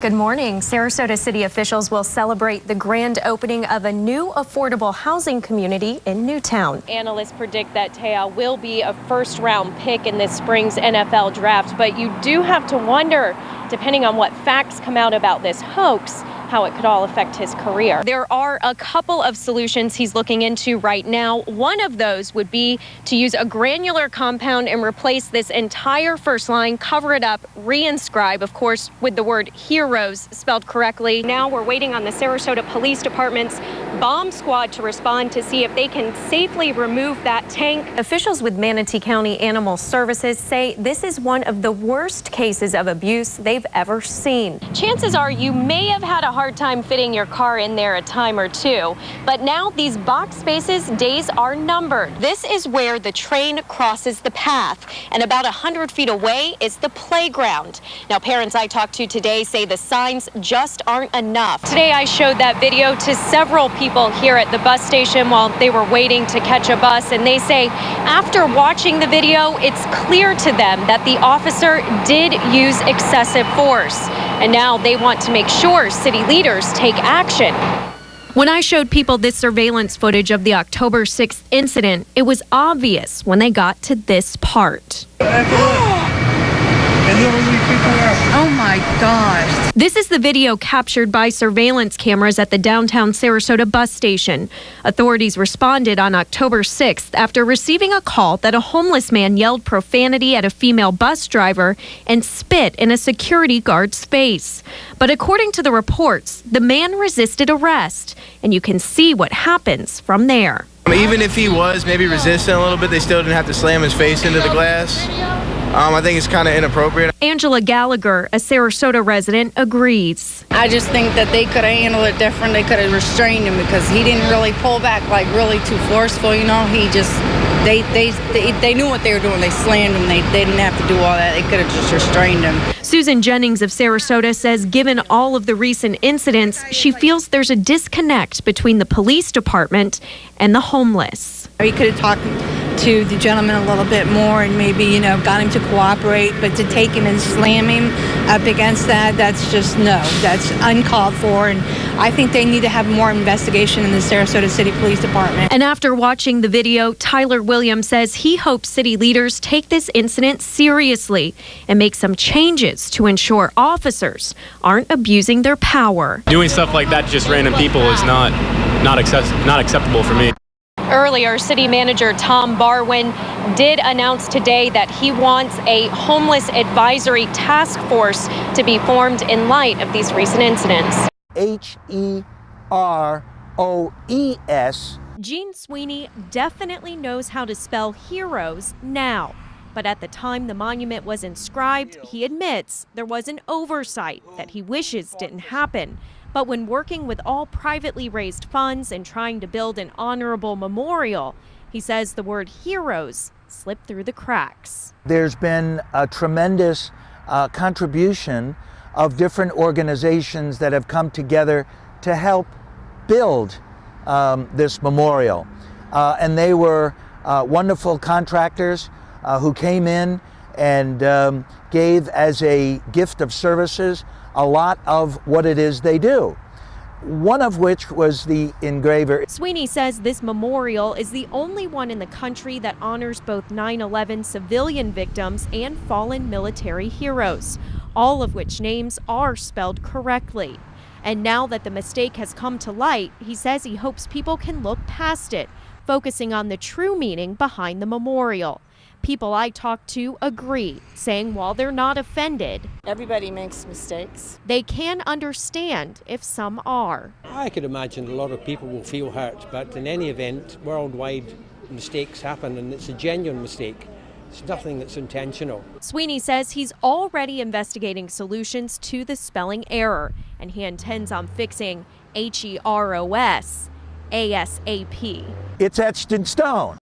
Good morning. Sarasota city officials will celebrate the grand opening of a new affordable housing community in Newtown. Analysts predict that Taya will be a first-round pick in this spring's NFL draft, but you do have to wonder, depending on what facts come out about this hoax, how it could all affect his career. There are a couple of solutions he's looking into right now. One of those would be to use a granular compound and replace this entire first line, cover it up, reinscribe, of course, with the word heroes spelled correctly. Now we're waiting on the Sarasota Police Department's bomb squad to respond to see if they can safely remove that tank. Officials with Manatee County Animal Services say this is one of the worst cases of abuse they've ever seen. Chances are you may have had a hard time fitting your car in there a time or two, but now these box spaces days are numbered. This is where the train crosses the path, and about 100 feet away is the playground. Now, parents I talked to today say the signs just aren't enough. Today I showed that video to several people here at the bus station while they were waiting to catch a bus, and they say after watching the video, it's clear to them that the officer did use excessive force, and now they want to make sure city leaders take action. When I showed people this surveillance footage of the October 6th incident, it was obvious when they got to this part. Oh my gosh. This is the video captured by surveillance cameras at the downtown Sarasota bus station. Authorities responded on October 6th after receiving a call that a homeless man yelled profanity at a female bus driver and spit in a security guard's face. But according to the reports, the man resisted arrest, and you can see what happens from there. Even if he was maybe resisting a little bit, they still didn't have to slam his face into the glass. I think it's kind of inappropriate. Angela Gallagher, a Sarasota resident, agrees. I just think that they could have handled it different. They could have restrained him because he didn't really pull back like really too forceful, you know. He just, they knew what they were doing. They slammed him. They didn't have to do all that. They could have just restrained him. Susan Jennings of Sarasota says given all of the recent incidents, she feels there's a disconnect between the police department and the homeless. He could have talked to the gentleman a little bit more and maybe, you know, got him to cooperate, but to take him and slam him up against that, that's just no, that's uncalled for. And I think they need to have more investigation in the Sarasota City Police Department. And after watching the video, Tyler Williams says he hopes city leaders take this incident seriously and make some changes to ensure officers aren't abusing their power. Doing stuff like that to just random people is not acceptable for me. Earlier, City Manager Tom Barwin did announce today that he wants a homeless advisory task force to be formed in light of these recent incidents. Heroes. Gene Sweeney definitely knows how to spell heroes now. But at the time the monument was inscribed, he admits there was an oversight that he wishes didn't happen. But when working with all privately raised funds and trying to build an honorable memorial, he says the word heroes slipped through the cracks. There's been a tremendous contribution of different organizations that have come together to help build this memorial. And they were wonderful contractors who came in and gave as a gift of services a lot of what it is they do, one of which was the engraver. Sweeney says this memorial is the only one in the country that honors both 9/11 civilian victims and fallen military heroes, all of which names are spelled correctly. And now that the mistake has come to light, he says he hopes people can look past it, focusing on the true meaning behind the memorial. People I talked to agree, saying while they're not offended, everybody makes mistakes. They can understand if some are. I could imagine a lot of people will feel hurt, but in any event, worldwide mistakes happen, and it's a genuine mistake. It's nothing that's intentional. Sweeney says he's already investigating solutions to the spelling error, and he intends on fixing HEROS ASAP. It's etched in stone.